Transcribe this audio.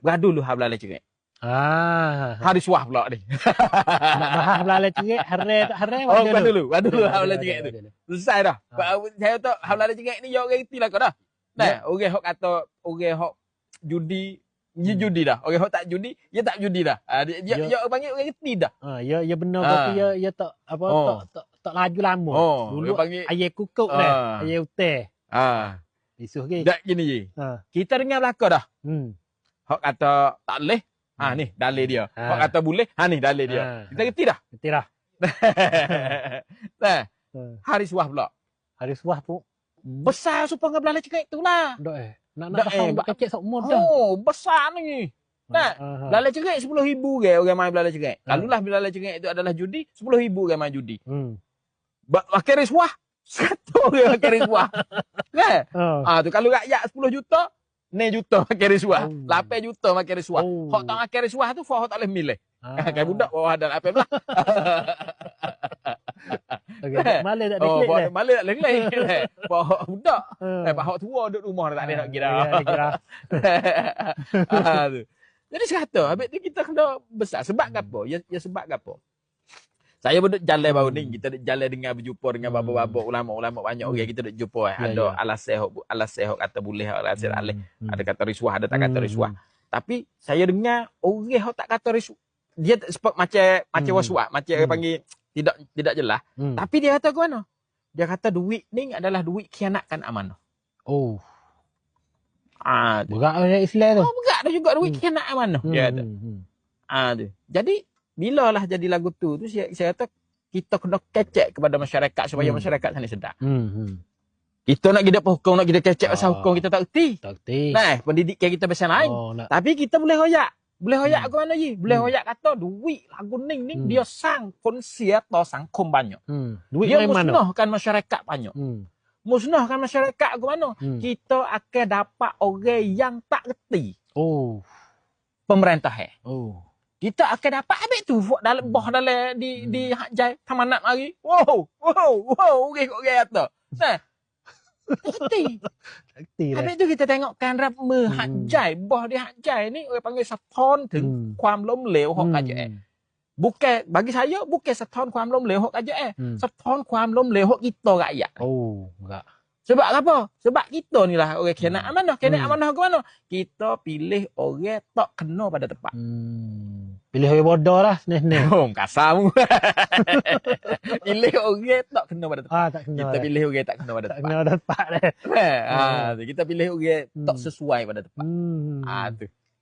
Beradu lu hak belalai cerai. Ha. Hari suah pula ni. Nak bahas belalai cerai, hare tak hare Oh, dulu. beradu lu hak belalai Dulu, cerai tu. dulu. Selesai dah. Ha. Saya tahu hak belalai cerai ni yo orang reti lah kau dah. Nah, orang hok kata orang hok judi, dia judi dah. Orang hok tak judi, dia tak judi dah. Dia panggil orang reti dah. Ya benar tapi ya tak apa tak laju lama. Dulu dia panggil ayah kukuk dah, ayah uteh. Isuh ke. Dak gini je. Kita dengar belaka dah. Hok kata tak boleh, ni dalil dia. Hok kata boleh, ni dalil dia. Kita reti dah. Reti dah. Nah, hari suah pula. Hari suah pun besar supaya belalai cerai tu lah. Dak nak faham kecil seumur dah. Oh, besar ni. Nah, belalai cerai 10,000 ke orang main belalai cerai. Kalau lah belalai cerai itu adalah judi, 10,000 orang main judi. Makan riswah, 100 orang makan riswah. Kan? Tu kalau rakyat 10 juta, 9 juta makan riswah. 8 juta makan riswah. Hok tak makan riswah tu, hok tak boleh milih. Kan budak bawah ada 8 belah. Malah tak ada klik dah. Malah tak boleh klik. Hok budak. Pak hok tua duduk rumah dah tak ada nak kira. Jadi sekata, habis tu kita kena besar. Sebab apa? Ya sebab apa? Saya pun duduk jalan baru ni. Kita duduk jalan dengan berjumpa dengan bapa-bapa ulama-ulama banyak orang kita duduk jumpa. Ada alasan hok kata boleh, alasan alih. Ada kata riswah, ada tak kata riswah. Tapi saya dengar orang hok tak kata riswah. Dia sebab macam waswah, macam orang panggil tidak jelas. Tapi dia kata ke mana? Dia kata duit ni adalah duit khianatkan amanah. Berat oleh Islam tu. Berat dah juga duit khianat amanah. Dia kata. Tu. Jadi bilalah jadi lagu tu saya kata kita kena kecek kepada masyarakat supaya masyarakat sana sedar. Kita nak kita hukum, nak kita kecek pasal hukum kita tak erti. Nah, pendidikan kita pasal lain. Tapi kita boleh hoyak. Boleh hoyak ke mana je? Boleh hoyak kata duit lagu ni dia sang kongsi atau sangkum banyak. Duit dia mana? musnahkan masyarakat banyak. Musnahkan masyarakat ke mana? Kita akan dapat orang yang tak reti. Pemerintah. Kita akan dapat habis tu dalam di Hakjai Tamanat mari. Wow, orang kata. Nah. Habis tu kita tengok kan rap Hakjai, boh di Hakjai ni orang panggil สะท้อน ถึง ความล้มเหลว ของ KJN. Bukan bagi saya bukan สะท้อน ความล้มเหลว ของ KJN. สะท้อน ความล้มเหลว ของ kita rakyat. Enggak. Sebab apa? Sebab kita ni lah orang khianat amanah. Khianat amanah ke mana? Kita pilih orang tak kena pada tempat. Pilih orang bodoh lah. Kasar mu. Pilih orang tak kena pada tempat. Tak kena. Kita pilih orang tak kena pada tempat. Tak kena pada tempat. Kita pilih orang tak sesuai pada tempat. Tu.